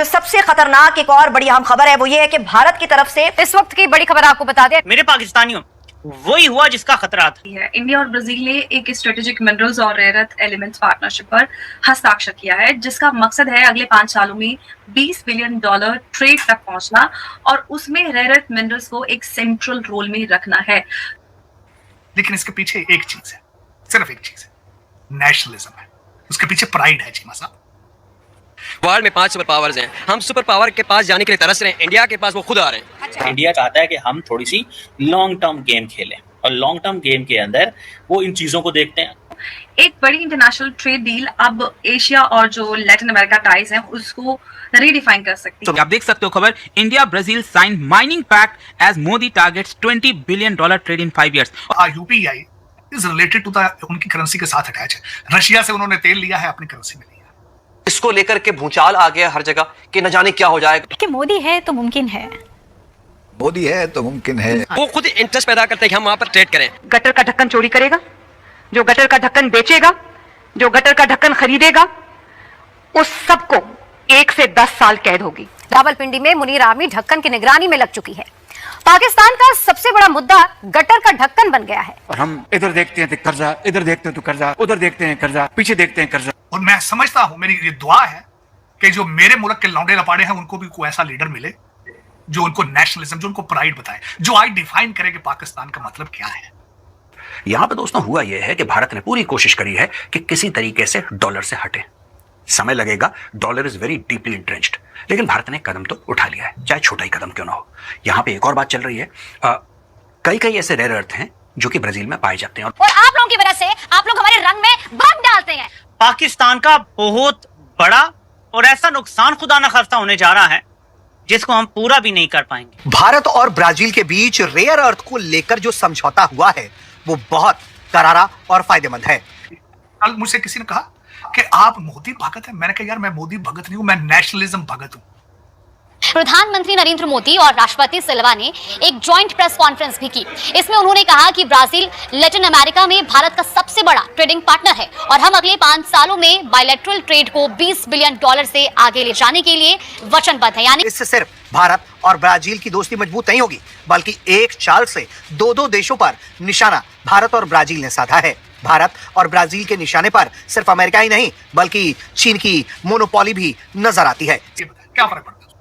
जो सबसे खतरनाक एक और बड़ी अहम खबर है वो ये है कि भारत की तरफ से इस वक्त की बड़ी खबर आपको बता दें, मेरे पाकिस्तानियों वही हुआ जिसका खतरा था। इंडिया और ब्राजील ने एक स्ट्रेटेजिक मिनरल्स और रेयर अर्थ एलिमेंट्स पार्टनरशिप पर हस्ताक्षर किया है, जिसका मकसद है अगले 5 सालों में $20 बिलियन ट्रेड तक पहुंचना और उसमें रेयर अर्थ मिनरल्स को एक सेंट्रल रोल में रखना है। लेकिन इसके पीछे एक चीज है, सिर्फ एक चीज है, नेशनलिज्म है। उसके पीछे प्राइड है चीमा साहब। वर्ल्ड में 5 सुपर पावर्स हैं, हम सुपर पावर के पास जाने के लिए तरस रहे हैं, इंडिया के पास वो खुद आ रहे हैं। अच्छा। इंडिया चाहता है कि हम थोड़ी सी लॉन्ग टर्म गेम खेलें और लॉन्ग टर्म गेम के अंदर वो इन चीजों को देखते हैं। एक बड़ी इंटरनेशनल ट्रेड डील अब एशिया और जो लैटिन अमेरिका टाइज हैं उसको रीडिफाइन कर सकती है। तो आप देख सकते हो खबर, India Brazil sign mining pact as Modi targets $20 billion trade in 5 years। UPI is related to the उनकी करेंसी के साथ अटैच है। रशिया से उन्होंने तेल लिया है, अपनी करेंसी में लिया। इसको लेकर के भूचाल आ गया हर जगह कि न जाने क्या हो जाएगा। कि मोदी है तो मुमकिन है, मोदी है तो मुमकिन है। वो खुद इंटरेस्ट पैदा करते हैं कि हम वहां पर ट्रेड करें। गटर का ढक्कन चोरी करेगा, जो गटर का ढक्कन बेचेगा, जो गटर का ढक्कन खरीदेगा, उस सबको 1 से 10 साल कैद होगी। रावलपिंडी में मुनीर आर्मी ढक्कन की निगरानी में लग चुकी है। पाकिस्तान का सबसे बड़ा मुद्दा गटर का ढक्कन बन गया है। और हम इधर देखते हैं तो कर्जा, इधर देखते हैं तो कर्जा, उधर देखते हैं कर्जा, पीछे देखते हैं कर्जा। और मैं समझता हूं, मेरी ये दुआ है कि जो मेरे मुल्क के लौंडे लपाड़े हैं उनको भी कोई ऐसा लीडर मिले जो उनको नेशनलिज्म, जो उनको प्राइड बताए, जो आज डिफाइन करे कि पाकिस्तान का मतलब क्या है। यहां पे दोस्तों हुआ यह है कि भारत ने पूरी कोशिश करी है कि किसी तरीके से डॉलर से हटे। समय लगेगा, dollar is very deeply entrenched, लेकिन भारत ने कदम तो उठा लिया है, चाहे छोटा ही कदम क्यों ना हो। यहां पे एक और बात चल रही है, कई कई ऐसे रेयर अर्थ हैं जो कि ब्राजील में पाए जाते हैं और आप लोगों की वजह से आप लोग हमारे रंग में भंग डालते हैं। पाकिस्तान का बहुत बड़ा और ऐसा नुकसान खुदा न खास्ता होने जा रहा है जिसको हम पूरा भी नहीं कर पाएंगे। भारत और ब्राजील के बीच रेयर अर्थ को लेकर जो समझौता हुआ है वो बहुत करारा और फायदेमंद है। कल मुझसे किसी ने कहा कि आप मोदी भगत हैं। मैंने कहा यार मैं मोदी भगत नहीं हूं, मैं नेशनलिज्म भगत हूं। प्रधानमंत्री नरेंद्र मोदी और राष्ट्रपति सिल्वा ने एक जॉइंट प्रेस कॉन्फ्रेंस भी की। इसमें उन्होंने कहा कि ब्राजील लैटिन अमेरिका में भारत का सबसे बड़ा ट्रेडिंग पार्टनर है और हम अगले 5 सालों में बायलैटरल ट्रेड को $20 बिलियन से आगे ले जाने के लिए वचनबद्ध है। यानी इससे सिर्फ भारत और ब्राजील की दोस्ती मजबूत नहीं होगी, बल्कि एक चाल से दो देशों पर निशाना भारत और ब्राजील ने साधा है। भारत और ब्राजील के निशाने पर सिर्फ अमेरिका ही नहीं बल्कि चीन की मोनोपोली भी नजर आती है। क्या फर्क पड़ता है?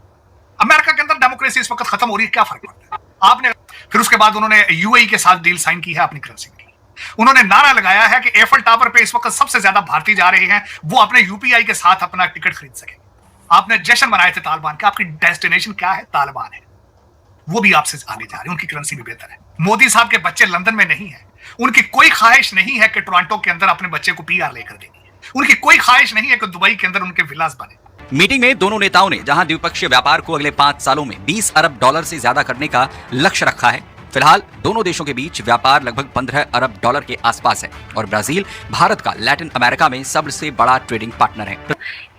अमेरिका के अंदर डेमोक्रेसी इस वक्त खत्म हो रही है, क्या फर्क पड़ता है? आपने फिर उसके बाद उन्होंने यूएई के साथ डील साइन की है अपनी करेंसी में। उन्होंने नारा लगाया है कि एफएल टावर पे इस वक्त सबसे ज्यादा भारतीय जा रहे हैं, वो अपने यूपीआई के साथ अपना टिकट खरीद सके। आपने जश्न मनाए थे तालिबान के, आपकी डेस्टिनेशन क्या है? तालिबान है। वो भी आपसे आगे जा रहे हैं, उनकी करेंसी भी बेहतर है। मोदी साहब के बच्चे लंदन में नहीं है, उनकी कोई ख्वाहिश नहीं है कि टोरंटो के अंदर अपने बच्चे को पीआर लेकर देनी है, उनकी कोई ख्वाहिश नहीं है कि दुबई के अंदर उनके विलास बने। मीटिंग में दोनों नेताओं ने जहां द्विपक्षीय व्यापार को अगले 5 सालों में $20 अरब से ज्यादा करने का लक्ष्य रखा है। फिलहाल दोनों देशों के बीच व्यापार लगभग $15 अरब के आसपास है और ब्राजील भारत का लैटिन अमेरिका में सबसे बड़ा ट्रेडिंग पार्टनर है।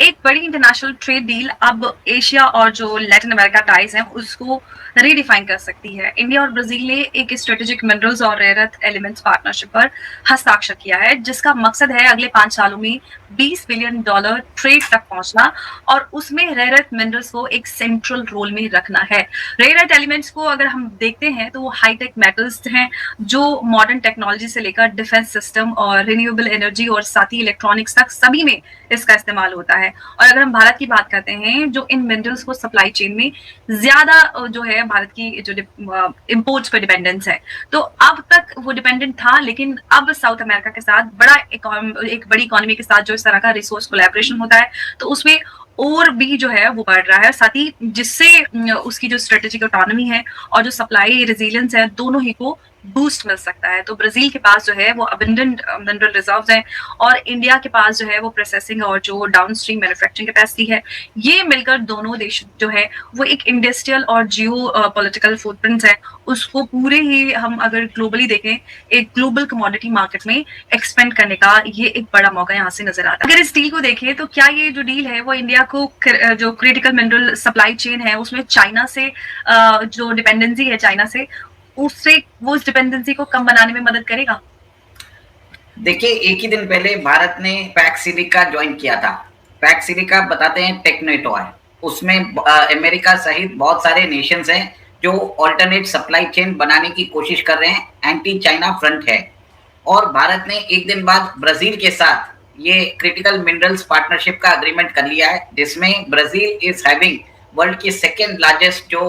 एक बड़ी इंटरनेशनल ट्रेड डील अब एशिया और जो लैटिन अमेरिका टाइज हैं उसको रीडिफाइन कर सकती है। इंडिया और ब्राजील ने एक स्ट्रेटेजिक मिनरल्स और रेयर अर्थ एलिमेंट्स पार्टनरशिप पर हस्ताक्षर किया है, जिसका मकसद है अगले 5 सालों में $20 बिलियन ट्रेड तक पहुंचना और उसमें रेयर अर्थ मिनरल्स को एक सेंट्रल रोल में रखना है। रेयर अर्थ एलिमेंट्स को अगर हम देखते हैं तो वो हाईटेक मेटल्स हैं जो मॉडर्न टेक्नोलॉजी से लेकर डिफेंस सिस्टम और रिन्यूएबल एनर्जी और साथ ही इलेक्ट्रॉनिक्स तक सभी में इसका इस्तेमाल होता है। और अगर हम भारत की बात करते हैं, जो इन मिनरल्स को सप्लाई चेन में ज्यादा जो है भारत की जो इंपोर्ट्स पर डिपेंडेंस है, तो अब तक वो डिपेंडेंट था, लेकिन अब साउथ अमेरिका के साथ एक बड़ी इकोनॉमी के साथ जो इस तरह का रिसोर्स कोलैबोरेशन होता है तो उसमें और भी जो है वो बढ़ रहा है, साथ ही जिससे उसकी जो स्ट्रेटेजिक ऑटोनॉमी है और जो सप्लाई रेजिलियंस है दोनों ही को बूस्ट मिल सकता है। तो ब्राजील के पास जो है वो अबंडेंट मिनरल रिजर्व्स हैं और इंडिया के पास जो है वो प्रोसेसिंग और जो डाउनस्ट्रीम मैन्युफैक्चरिंग कैपेसिटी है। ये मिलकर दोनों देश जो है वो एक इंडस्ट्रियल और जियो पॉलिटिकल फुटप्रिंट्स है, उसको पूरे ही हम अगर ग्लोबली देखें एक ग्लोबल कमोडिटी मार्केट में एक्सपेंड करने का ये एक बड़ा मौका यहाँ से नजर आता है। अगर इस डील को देखें तो क्या ये जो डील है वो इंडिया को जो क्रिटिकल मिनरल सप्लाई चेन है उसमें चाइना से जो डिपेंडेंसी है चाइना से, उससे वो इस डिपेंडेंसी को कम बनाने में मदद करेगा? देखिए, एक ही दिन पहले भारत ने पैक्स सिलिका ज्वाइन किया था। पैक्स सिलिका बताते हैं टेक्नेटो है उसमें अमेरिका सहित बहुत सारे नेशंस हैं जो ऑल्टरनेट सप्लाई चेन बनाने की कोशिश कर रहे हैं। एंटी चाइना फ्रंट है और भारत ने एक दिन बाद ब्राजील के साथ ये क्रिटिकल मिनरल्स पार्टनरशिप का एग्रीमेंट कर लिया है, जिसमें ब्राजील इज हैविंग वर्ल्ड की सेकेंड लार्जेस्ट जो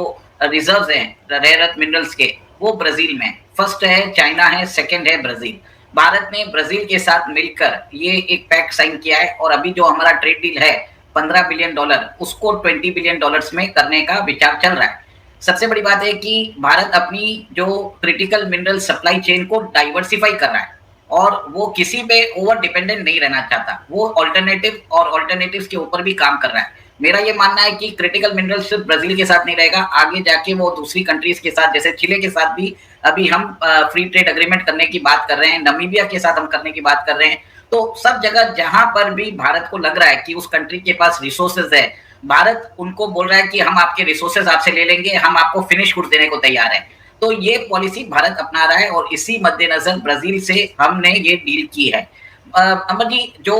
रिजर्व्स हैं रेयर अर्थ मिनरल्स के, वो ब्राजील में। फर्स्ट है चाइना है, सेकेंड है ब्राजील। भारत ने ब्राजील के साथ मिलकर ये एक पैक्ट साइन किया है और अभी जो हमारा ट्रेड डील है $15 बिलियन, उसको $20 बिलियन में करने का विचार चल रहा है। सबसे बड़ी बात है कि भारत अपनी जो क्रिटिकल मिनरल सप्लाई चेन को डाइवर्सिफाई कर रहा है और वो किसी पे ओवर डिपेंडेंट नहीं रहना चाहता। वो ऑल्टरनेटिव और ऑल्टरनेटिव्स के ऊपर भी काम कर रहा है। मेरा ये मानना है कि क्रिटिकल मिनरल सिर्फ ब्राजील के साथ नहीं रहेगा, आगे जाके वो दूसरी कंट्रीज के साथ, जैसे चिले के साथ भी अभी हम फ्री ट्रेड एग्रीमेंट करने की बात कर रहे हैं, नामीबिया के साथ हम करने की बात कर रहे हैं। तो सब जगह जहां पर भी भारत को लग रहा है कि उस कंट्री के पास रिसोर्सेज है, भारत उनको बोल रहा है कि हम आपके रिसोर्सेज आपसे ले लेंगे, हम आपको फिनिश गुड्स देने को तैयार है। तो ये पॉलिसी भारत अपना रहा है और इसी मद्देनजर ब्राजील से हमने ये डील की है। अमर जी, जो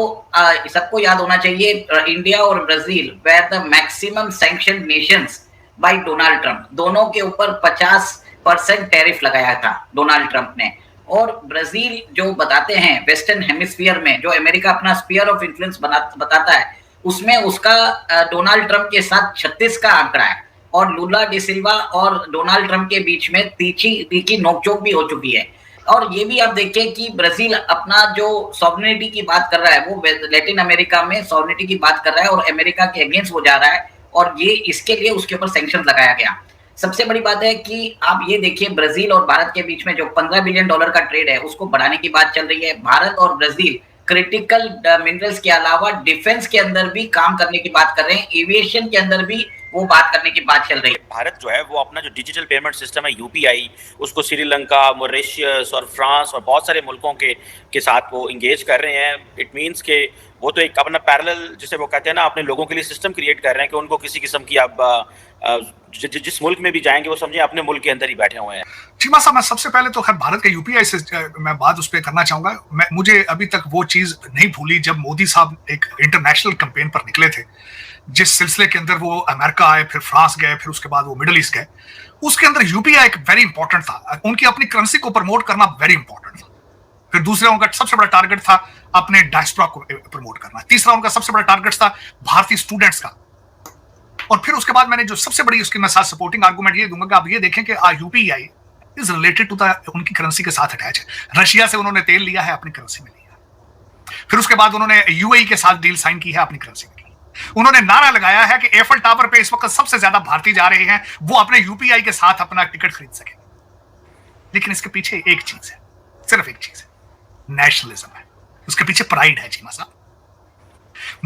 सबको याद होना चाहिए, इंडिया और Brazil were the maximum sanction nations by Donald Trump. दोनों के ऊपर 50% टैरिफ लगाया था डोनाल्ड ट्रंप ने। और ब्राजील जो बताते हैं वेस्टर्न हेमिस्फीयर में जो अमेरिका अपना स्फीयर ऑफ इन्फ्लुएंस बताता है, उसमें उसका डोनाल्ड ट्रंप के साथ 36 का आंकड़ा है और लुला डी सिल्वा और डोनाल्ड ट्रंप के बीच में तीखी नोकझोंक भी हो चुकी है। और ये भी आप देखिए कि ब्राजील अपना जो सॉवरेनिटी की बात कर रहा है, वो लैटिन अमेरिका में सॉवरेनिटी की बात कर रहा है और अमेरिका के अगेंस्ट वो जा रहा है और ये इसके लिए उसके ऊपर सैंक्शन लगाया गया। सबसे बड़ी बात है कि आप ये देखिए ब्राजील और भारत के बीच में जो $15 बिलियन का ट्रेड है, उसको बढ़ाने की बात चल रही है। भारत और ब्राजील क्रिटिकल मिनरल्स के अलावा डिफेंस के अंदर भी काम करने की बात कर रहे हैं, एविएशन के अंदर भी वो बात करने की बात चल रही है। भारत जो है वो अपना जो डिजिटल पेमेंट सिस्टम है यूपीआई, उसको श्रीलंका, मॉरिशस और फ्रांस और बहुत सारे मुल्कों के साथ वो इंगेज कर रहे हैं। इट मीन्स के वो तो एक अपना पैरेलल, जिसे वो कहते हैं ना, अपने लोगों के लिए सिस्टम क्रिएट कर रहे हैं कि उनको किसी किस्म की अब जिस मुल्क में भी जाएंगे वो समझे अपने मुल्क के अंदर ही बैठे हुए हैं। चीमा साहब, मैं सबसे पहले तो खैर भारत के यूपीआई से मैं बात उस पर करना चाहूंगा। मुझे अभी तक वो चीज नहीं भूली जब मोदी साहब एक इंटरनेशनल कैंपेन पर निकले थे, जिस सिलसिले के अंदर वो अमेरिका आए, फिर फ्रांस गए, फिर उसके बाद वो मिडिल ईस्ट गए। उसके अंदर यूपीआई एक वेरी इंपॉर्टेंट था, उनकी अपनी करेंसी को प्रमोट करना वेरी इंपॉर्टेंट था। फिर दूसरा उनका सबसे बड़ा टारगेट था अपने डायस्पोरा को प्रमोट करना। तीसरा उनका सबसे बड़ा टारगेट था भारतीय स्टूडेंट्स का। और फिर उसके बाद मैंने जो सबसे बड़ी उसके मैं साथ सपोर्टिंग आर्गुमेंट ये दूंगा कि आप ये देखें कि UPI is related to the उनकी करेंसी के साथ अटैच है। रशिया से उन्होंने तेल लिया है, अपनी करेंसी में लिया। फिर उसके बाद उन्होंने यूएई के साथ डील साइन की है, अपनी करेंसी में। उन्होंने नारा लगाया है कि एफल टावर पे इस वक्त सबसे ज्यादा भारतीय जा रहे हैं, वो अपने यूपीआई के साथ अपना टिकट खरीद सके। लेकिन इसके पीछे एक चीज है, सिर्फ एक चीज है, नेशनलिज्म है। उसके पीछे प्राइड है। चीमा साहब,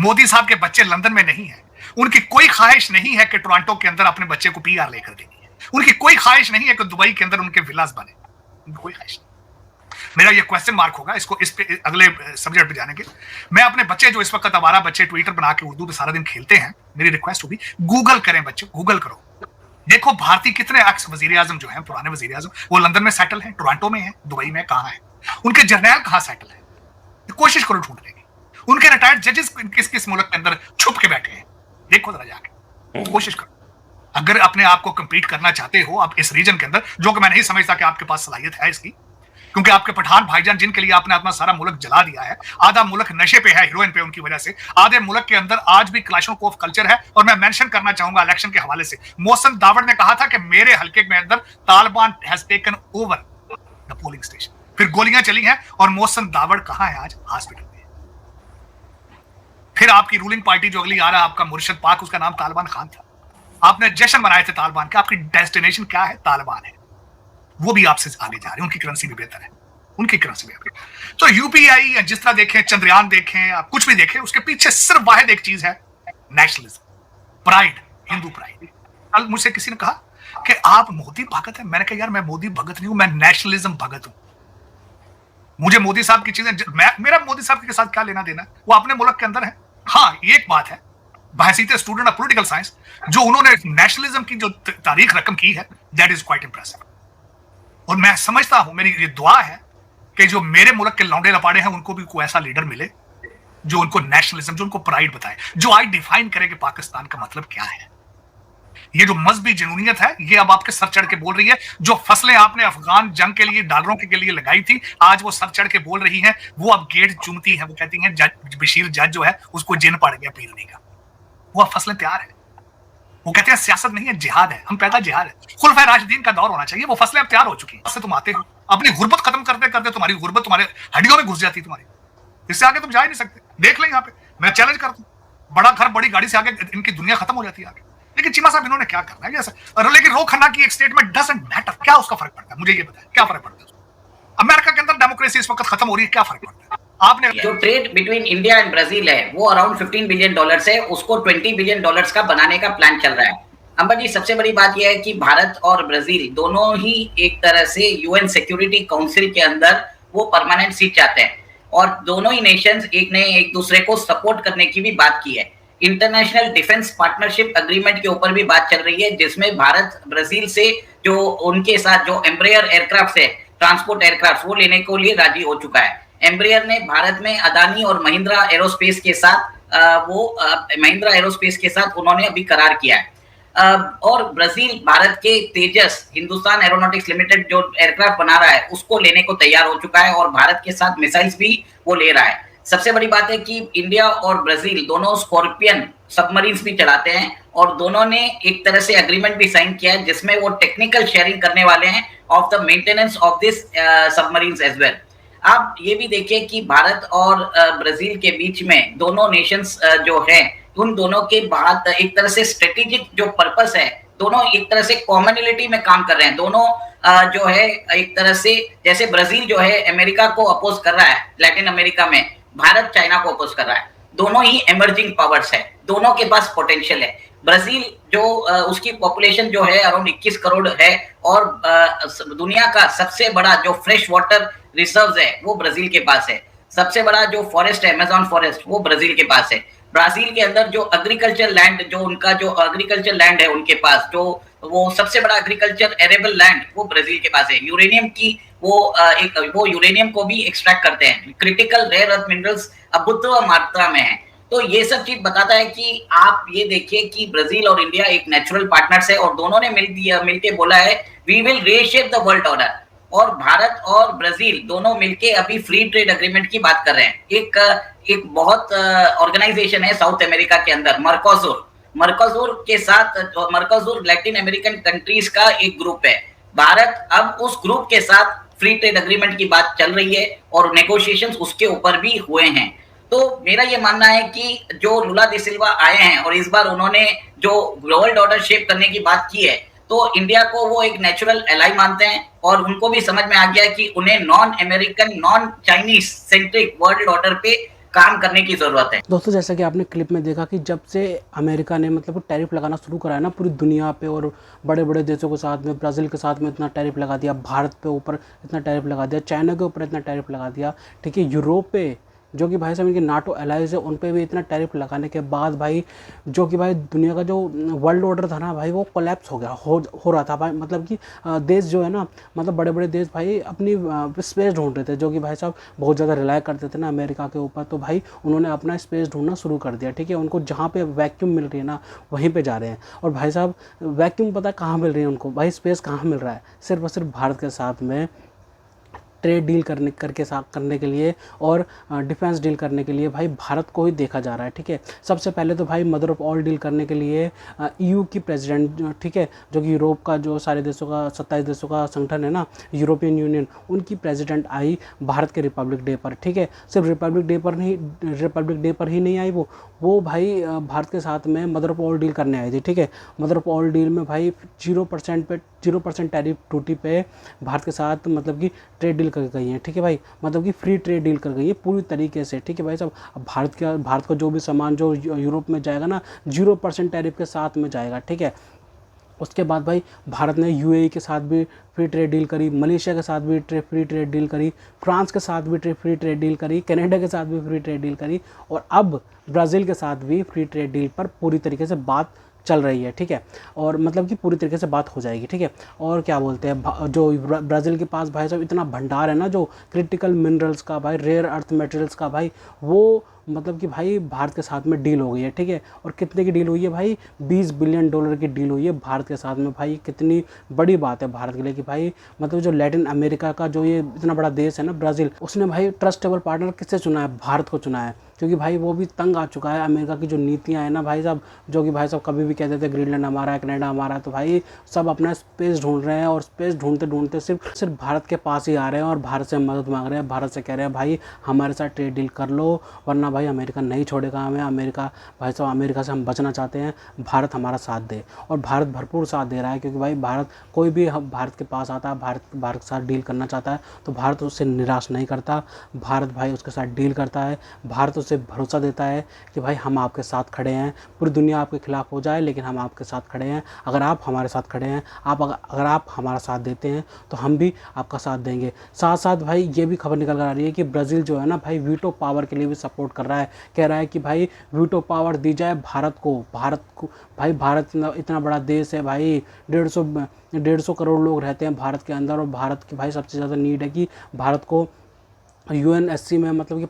मोदी साहब के बच्चे लंदन में नहीं है, उनकी कोई ख्वाहिश नहीं है कि टोरंटो के अंदर अपने बच्चे को पीआर लेकर देनी है। उनकी कोई ख्वाहिश नहीं है कि दुबई के अंदर उनके विलास बने, उनकी कोई ख्वाहिश नहीं। मेरा ये क्वेश्चन मार्क होगा इस पे अगले सब्जेक्ट पे जाने के। मैं अपने बच्चे जो इस वक्त हमारा बच्चे ट्विटर बना के उर्दू पे सारा दिन खेलते हैं, मेरी रिक्वेस्ट होगी गूगल करें बच्चे, गूगल करो, देखो भारतीय कितने एक्स वजीर आजम जो हैं, पुराने वजीर आजम, वो लंदन में सेटल हैं, टोरंटो में है, दुबई में कहां है, उनके जर्नैल कहां सेटल है, कोशिश करो ढूंढने की। उनके रिटायर्ड जजेस किस किस मुल्क के अंदर छुप के बैठे हैं, देखो जरा जाके, कोशिश करो। अगर अपने आप को कंपीट करना चाहते हो आप इस रीजन के अंदर, जो कि मैं नहीं समझता कि आपके पास सलाहियत है इसकी, क्योंकि आपके पठान भाईजान जिनके लिए आपने अपना सारा मुल्क जला दिया है, आधा मुल्क नशे पे है, हीरोइन पे उनकी वजह से, आधे मुल्क के अंदर आज भी क्लाशनकोव कल्चर है। और मैं मेंशन करना चाहूंगा इलेक्शन के हवाले से, मोहसिन दावड़ ने कहा था कि मेरे हल्के में अंदर Taliban has taken over the polling station. फिर गोलियां चली हैं और मोहसिन दावड़ कहां है आज? हॉस्पिटल में। फिर आपकी रूलिंग पार्टी जो अगली आ रहा है, आपका मुर्शिद पाक, उसका नाम तालिबान खान था। आपने जश्न मनाए थे तालिबान के, आपकी डेस्टिनेशन क्या है? तालिबान है। वो भी आपसे आगे जा रहे हैं, उनकी करेंसी भी बेहतर है, उनकी करेंसी भी बेहतर। तो यूपीआई या जिस तरह देखें, चंद्रयान देखें, आप कुछ भी देखें, उसके पीछे सिर्फ वाहिद एक चीज है, नेशनलिज्म, प्राइड, हिंदू प्राइड। कल मुझसे किसी ने कहा कि आप मोदी भगत हैं, मैंने कहा यार मैं मोदी भगत नहीं हूं, मैं नेशनलिज्म भगत हूं। मुझे मोदी साहब की चीजें, मेरा मोदी साहब के साथ क्या लेना देना, वो अपने मुल्क के अंदर है। हाँ, ये एक बात है, बहसीत स्टूडेंट ऑफ पॉलिटिकल साइंस, जो उन्होंने नेशनलिज्म की जो तारीख रकम की है, दैट इज क्वाइट इंप्रेसिव। और मैं समझता हूं, मेरी ये दुआ है कि जो मेरे मुल्क के लौंडे लपाड़े हैं, उनको भी कोई ऐसा लीडर मिले जो उनको नेशनलिज्म, जो उनको प्राइड बताए, जो आज डिफाइन करे कि पाकिस्तान का मतलब क्या है। ये जो मजहबी जुनूनियत है, ये अब आपके सर चढ़ के बोल रही है। जो फसलें आपने अफगान जंग के लिए, डॉलरों के लिए लगाई थी, आज वो सर चढ़ के बोल रही हैं। वो अब गेट चूमती है, वो कहती हैं बशीर जज जो है उसको जिन पड़ गया पीरने का। वो अब फसलें तैयार है। वो कहते हैं सियासत नहीं है, जिहाद है। हम पैदा जिहाद है। खुलफाए राशिदीन का दौर होना चाहिए। वो फसलें अब तैयार हो चुकी हैं। तुम आते हो, अपनी गुर्बत खत्म करते करते तुम्हारी गुर्बत तुम्हारे हड्डियों में घुस जाती है तुम्हारी। इससे आगे तुम जा ही नहीं सकते। देख लें यहाँ पे, मैं चैलेंज करता हूं, बड़ा घर बड़ी गाड़ी से आगे इनकी दुनिया खत्म हो जाती है आगे। लेकिन चीमा साहब इन्होंने क्या करना है जैसा, लेकिन रो खन्ना की एक स्टेटमेंट डजंट मैटर। क्या उसका फर्क पड़ता है? मुझे ये बताएं, क्या फर्क पड़ता है? अमेरिका के अंदर डेमोक्रेसी इस वक्त खत्म हो रही है, क्या फर्क पड़ता है? आपने जो trade between India and Brazil है वो अराउंड 15 बिलियन डॉलर्स है, उसको 20 बिलियन डॉलर्स का बनाने का प्लान चल रहा है। अंबा जी, सबसे बड़ी बात यह है कि भारत और ब्राजील दोनों ही एक तरह से यूएन सिक्योरिटी काउंसिल के अंदर वो परमानेंट सीट चाहते हैं और दोनों ही नेशंस एक ने एक दूसरे को सपोर्ट करने की भी बात की है। इंटरनेशनल डिफेंस पार्टनरशिप एग्रीमेंट के ऊपर भी बात चल रही है, जिसमें भारत ब्राजील से जो उनके साथ जो एम्ब्रेयर एयरक्राफ्ट है, ट्रांसपोर्ट एयरक्राफ्ट, वो लेने को लिए राजी हो चुका है। एम्ब्रेयर ने भारत में अदानी और महिंद्रा एरोस्पेस के साथ महिंद्रा एरोस्पेस के साथ उन्होंने अभी करार किया है। और ब्राजील भारत के तेजस, हिंदुस्तान एरोनॉटिक्स लिमिटेड जो एयरक्राफ्ट बना रहा है, उसको लेने को तैयार हो चुका है और भारत के साथ मिसाइल्स भी वो ले रहा है। सबसे बड़ी बात है कि इंडिया और ब्राजील दोनों स्कॉर्पियन सबमरीन्स भी चलाते हैं और दोनों ने एक तरह से एग्रीमेंट भी साइन किया है जिसमें वो टेक्निकल शेयरिंग करने वाले हैं of the maintenance of this submarines as well. आप ये भी देखिए कि भारत और ब्राजील के बीच में दोनों नेशंस जो है, उन दोनों के बाद एक तरह से स्ट्रेटेजिक जो पर्पस है, दोनों एक तरह से कॉमनलिटी में काम कर रहे हैं। दोनों जो है एक तरह से, जैसे ब्राजील जो है अमेरिका को अपोज कर रहा है लैटिन अमेरिका में, भारत चाइना को अपोज कर रहा है। दोनों ही इमर्जिंग पावर्स है, दोनों के पास पोटेंशियल है। ब्राजील जो उसकी पॉपुलेशन जो है अराउंड 21 करोड़ है और दुनिया का सबसे बड़ा जो फ्रेश वाटर रिजर्व्स है वो ब्राजील के पास है। सबसे बड़ा जो फॉरेस्ट है, अमेज़न फॉरेस्ट, वो ब्राजील के पास है। ब्राजील के अंदर जो एग्रीकल्चर लैंड, जो उनका जो एग्रीकल्चर लैंड है उनके पास, जो वो सबसे बड़ा एग्रीकल्चर एरेबल लैंड वो ब्राजील के पास है। यूरेनियम की वो यूरेनियम को भी एक्सट्रैक्ट करते हैं। क्रिटिकल रेयर अर्थ मिनरल्स अभूतपूर्व मात्रा में है। तो ये सब चीज बताता है कि आप ये देखिए कि ब्राजील और इंडिया एक नेचुरल पार्टनर्स है और दोनों ने मिलके बोला है we will reshape the world order. और भारत और ब्राजील दोनों मिलके अभी फ्री ट्रेड एग्रीमेंट की बात कर रहे हैं। एक बहुत ऑर्गेनाइजेशन है साउथ अमेरिका के अंदर, मर्कोसुर के साथ, मर्कोसुर लैटिन अमेरिकन कंट्रीज का एक ग्रुप है। भारत अब उस ग्रुप के साथ फ्री ट्रेड एग्रीमेंट की बात चल रही है और नेगोशिएशंस उसके ऊपर भी हुए हैं। तो मेरा ये मानना है कि जो लुला डी सिल्वा आए हैं और इस बार उन्होंने जो वर्ल्ड ऑर्डर शेप करने की बात की है, तो इंडिया को वो एक नेचुरल एलाई मानते हैं और उनको भी समझ में आ गया कि उन्हें non American, non Chinese centric world order पे काम करने की जरूरत है। दोस्तों, जैसा कि आपने क्लिप में देखा कि जब से अमेरिका ने मतलब टैरिफ लगाना शुरू करा है ना पूरी दुनिया पे, और बड़े बड़े देशों के साथ में, ब्राज़ील के साथ में इतना टैरिफ लगा दिया, भारत पे ऊपर इतना टैरिफ लगा दिया, चाइना के ऊपर इतना टैरिफ लगा दिया, ठीक है, यूरोप पे जो कि भाई साहब इनके नाटो एलाइज है उन पे भी इतना टैरिफ लगाने के बाद भाई जो कि भाई दुनिया का जो वर्ल्ड ऑर्डर था ना भाई, वो कोलैप्स हो गया, हो रहा था भाई। मतलब कि देश जो है ना, मतलब बड़े बड़े देश भाई अपनी स्पेस ढूंढ रहे थे, जो कि भाई साहब बहुत ज़्यादा रिलाय करते थे ना अमेरिका के ऊपर, तो भाई उन्होंने अपना स्पेस ढूंढना शुरू कर दिया, ठीक है। उनको जहाँ पे वैक्यूम मिल रही है ना वहीं पर जा रहे हैं। और भाई साहब वैक्यूम पता कहाँ मिल रही है उनको, भाई स्पेस कहाँ मिल रहा है, सिर्फ और सिर्फ भारत के साथ में ट्रेड डील करने के लिए और डिफेंस डील करने के लिए भाई भारत को ही देखा जा रहा है, ठीक है। सबसे पहले तो भाई मदर ऑफ ऑल डील करने के लिए ईयू की प्रेसिडेंट, ठीक है, जो कि यूरोप का जो सारे देशों का 27 देशों का संगठन है ना, यूरोपियन यूनियन, उनकी प्रेसिडेंट आई भारत के रिपब्लिक डे पर, ठीक है। सिर्फ रिपब्लिक डे पर ही नहीं आई वो भाई भारत के साथ में मदर ऑफ ऑल डील करने आई थी, ठीक है। मदर ऑफ ऑल डील में भाई 0% टैरिफ ड्यूटी पे भारत के साथ मतलब कि ट्रेड डील कर गई है, ठीक है भाई, मतलब कि फ्री ट्रेड डील कर गई है पूरी तरीके से, ठीक है भाई साहब। अब भारत का जो भी सामान जो यूरोप में जाएगा ना 0% टैरिफ के साथ में जाएगा, ठीक है। उसके बाद भाई भारत ने यूएई के साथ भी फ्री ट्रेड डील करी, मलेशिया के साथ भी फ्री ट्रेड डील करी, फ्रांस के साथ भी फ्री ट्रेड डील करी, कनाडा के साथ भी फ्री ट्रेड डील करी, और अब ब्राज़ील के साथ भी फ्री ट्रेड डील पर पूरी तरीके से बात चल रही है, ठीक है। और मतलब कि पूरी तरीके से बात हो जाएगी, ठीक है। और क्या बोलते हैं, जो ब्राज़ील के पास भाई साहब इतना भंडार है ना जो क्रिटिकल मिनरल्स का भाई, रेयर अर्थ मटेरियल्स का भाई, वो मतलब कि भाई भारत के साथ में डील हो गई है, ठीक है। और कितने की डील हुई है भाई, $20 बिलियन की डील हुई है भारत के साथ में। भाई कितनी बड़ी बात है भारत के लिए कि भाई मतलब जो लैटिन अमेरिका का जो ये इतना बड़ा देश है ना ब्राज़ील, उसने भाई ट्रस्टेबल पार्टनर किससे चुना है, भारत को चुना है। क्योंकि भाई वो भी तंग आ चुका है अमेरिका की जो नीतियां हैं ना भाई साहब, जो कि भाई साहब कभी भी कहते थे ग्रीनलैंड हमारा है, कनाडा हमारा है, तो भाई सब अपना स्पेस ढूंढ रहे हैं और स्पेस ढूंढते ढूंढते सिर्फ भारत के पास ही आ रहे हैं और भारत से मदद मांग रहे हैं। भारत से कह रहे हैं भाई हमारे साथ ट्रेड डील कर लो, वरना भाई अमेरिका नहीं छोड़ेगा हमें। अमेरिका भाई साहब, अमेरिका से हम बचना चाहते हैं, भारत हमारा साथ दे। और भारत भरपूर साथ दे रहा है, क्योंकि भाई भारत कोई भी भारत के पास आता है, भारत के साथ डील करना चाहता है तो भारत उससे निराश नहीं करता। भारत भाई उसके साथ डील करता है, भारत उसे भरोसा देता है कि भाई हम आपके साथ खड़े हैं, पूरी दुनिया आपके खिलाफ हो जाए लेकिन हम आपके साथ खड़े हैं। अगर आप हमारे साथ खड़े हैं, अगर आप हमारा साथ देते हैं तो हम भी आपका साथ देंगे। साथ साथ भाई ये भी खबर निकल कर आ रही है कि ब्राज़ील जो है ना भाई वीटो पावर के लिए भी सपोर्ट कर रहा है, कह रहा है कि भाई वीटो पावर दी जाए भारत को भाई भारत इतना बड़ा देश है भाई, 150 करोड़ लोग रहते हैं भारत के अंदर, और भारत की भाई सबसे ज़्यादा नीड है कि भारत को UNSC में मतलब कि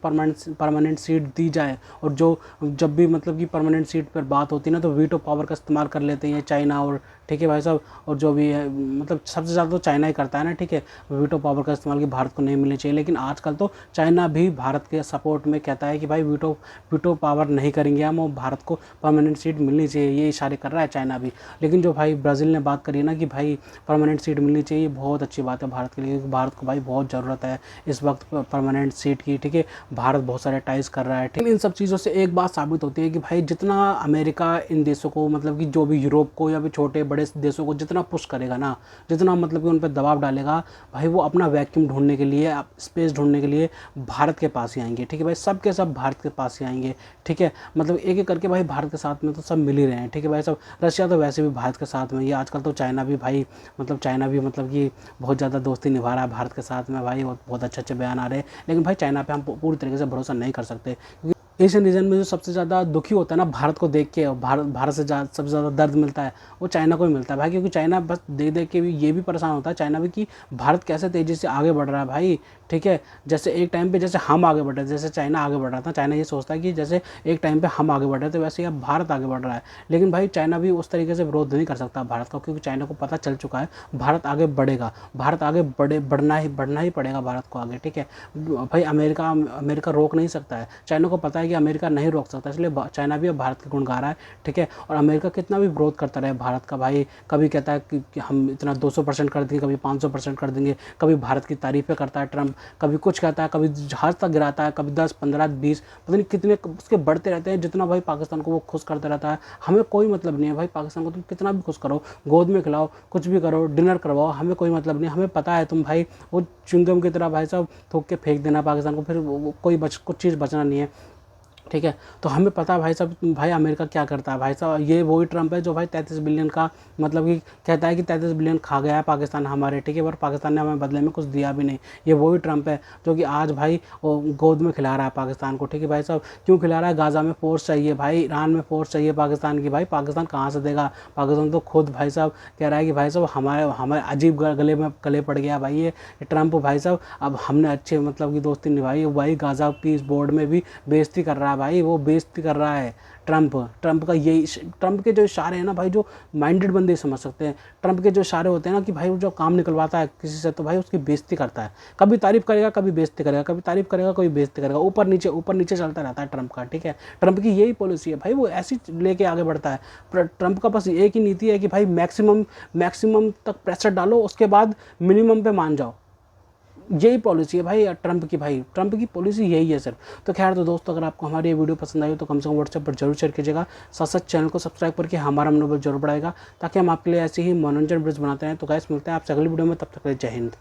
परमानेंट सीट दी जाए। और जब भी मतलब कि परमानेंट सीट पर बात होती है ना तो वीटो पावर का इस्तेमाल कर लेते हैं चाइना, और ठीक है भाई साहब, और जो भी है मतलब सबसे ज़्यादा तो चाइना ही करता है ना, ठीक है, वीटो पावर का इस्तेमाल कि भारत को नहीं मिलनी चाहिए। लेकिन आजकल तो चाइना भी भारत के सपोर्ट में कहता है कि भाई वीटो पावर नहीं करेंगे हम, और भारत को परमानेंट सीट मिलनी चाहिए, ये इशारे कर रहा है चाइना भी। लेकिन जो भाई ब्राज़ील ने बात करी ना कि भाई परमानेंट सीट मिलनी चाहिए, बहुत अच्छी बात है भारत के लिए, क्योंकि भारत को भाई बहुत ज़रूरत है इस वक्त परमानेंट सीट की, ठीक है। भारत बहुत सारे टाइज कर रहा है, ठीक है। इन सब चीज़ों से एक बात साबित होती है कि भाई जितना अमेरिका इन देशों को मतलब कि जो भी यूरोप को या भी छोटे बड़े देशों को जितना पुश करेगा ना, जितना मतलब कि उन पर दबाव डालेगा, भाई वो अपना वैक्यूम ढूंढने के लिए, स्पेस ढूंढने के लिए भारत के पास ही आएंगे, ठीक है भाई, सब के सब भारत के पास ही आएंगे, ठीक है। मतलब एक एक करके भाई भारत के साथ में तो सब मिल ही रहे हैं, ठीक है भाई सब। रशिया तो वैसे भी भारत के साथ में ही, आजकल तो चाइना भी भाई मतलब कि बहुत ज़्यादा दोस्ती निभा रहा है भारत के साथ में भाई, बहुत अच्छे बयान आ रहे हैं। लेकिन भाई चाइना पे हम पूरी तरीके से भरोसा नहीं कर सकते, क्योंकि एशियन रीजन में जो सबसे ज़्यादा दुखी होता है ना भारत को देख के, और भारत से सबसे ज़्यादा दर्द मिलता है वो चाइना को ही मिलता है भाई, क्योंकि चाइना बस देख के भी ये भी परेशान होता है चाइना भी कि भारत कैसे तेज़ी से आगे बढ़ रहा है भाई, ठीक है। जैसे एक टाइम पे जैसे हम आगे बढ़ रहे थे, जैसे चाइना आगे बढ़ रहा था, चाइना ये सोचता है कि जैसे एक टाइम पे हम आगे बढ़ रहे थे वैसे अब भारत आगे बढ़ रहा है। लेकिन भाई चाइना भी उस तरीके से विरोध नहीं कर सकता भारत का, क्योंकि चाइना को पता चल चुका है भारत आगे बढ़ेगा, भारत आगे बढ़ना ही पड़ेगा भारत को आगे, ठीक है भाई। अमेरिका रोक नहीं सकता है, चाइना को पता है कि अमेरिका नहीं रोक सकता, इसलिए चाइना भी अब भारत के गुण गा रहा है, ठीक है। और अमेरिका कितना भी विरोध करता रहे भारत का भाई, कभी कहता है कि हम इतना 200% कर देंगे, कभी 500% कर देंगे, कभी भारत की तारीफ़ें करता है ट्रंप, कभी कुछ कहता है, कभी जहाज़ तक गिराता है, कभी 10, 15, 20 पता नहीं कितने उसके बढ़ते रहते हैं, जितना भाई पाकिस्तान को वो खुश करता रहता है। हमें कोई मतलब नहीं है भाई पाकिस्तान को, तुम कितना भी खुश करो, गोद में खिलाओ, कुछ भी करो, डिनर करवाओ, हमें कोई मतलब नहीं। हमें पता है तुम भाई वो च्युइंगम की तरह भाई साहब थोक के फेंक देना पाकिस्तान को, फिर कुछ चीज़ बचना नहीं है, ठीक है। तो हमें पता है भाई साहब भाई अमेरिका क्या करता है भाई साहब, ये वही ट्रंप है जो भाई 33 बिलियन का मतलब कि कहता है कि 33 बिलियन खा गया है पाकिस्तान हमारे, ठीक है, पर पाकिस्तान ने हमें बदले में कुछ दिया भी नहीं। ये वही ट्रंप है जो कि आज भाई गोद में खिला रहा है पाकिस्तान को, ठीक है भाई साहब। क्यों खिला रहा है? गाज़ा में फोर्स चाहिए भाई, ईरान में फोर्स चाहिए पाकिस्तान की, भाई पाकिस्तान कहाँ से देगा? पाकिस्तान तो खुद भाई साहब कह रहा है कि भाई साहब हमारे अजीब गले पड़ गया भाई ये ट्रंप भाई साहब। अब हमने अच्छे मतलब की दोस्ती निभाई, भाई गाज़ा पीस बोर्ड में भी बेइज्जती कर रहा है भाई, वो बेइज्जती कर रहा है ट्रंप का। यही ट्रंप के जो इशारे हैं ना भाई, जो माइंडेड बंदे समझ सकते हैं। ट्रंप के जो इशारे होते हैं ना कि भाई वो जो काम निकलवाता है किसी से तो भाई उसकी बेइज्जती करता है, कभी तारीफ करेगा कभी बेइज्जती करेगा, कभी तारीफ करेगा कभी बेइज्जती करेगा, ऊपर नीचे चलता रहता है ट्रंप का, ठीक है। ट्रंप की यही पॉलिसी है भाई, वो ऐसी लेके आगे बढ़ता है। ट्रंप का बस एक ही नीति है कि भाई मैक्सिमम तक प्रेशर डालो, उसके बाद मिनिमम पे मान जाओ। यही पॉलिसी है भाई ट्रंप की पॉलिसी यही है सिर्फ। तो खैर तो दोस्तों, अगर आपको हमारी ये वीडियो पसंद आई हो तो कम से कम व्हाट्सएप पर जरूर शेयर कीजिएगा, साथ चैनल को सब्सक्राइब करके हमारा मनोबल जरूर बढ़ाएगा, ताकि हम आपके लिए ऐसे ही मनोरंजन वीडियोस बनाते हैं। तो गाइस मिलते हैं आपसे अगली वीडियो में, तब तक के लिए जय हिंद।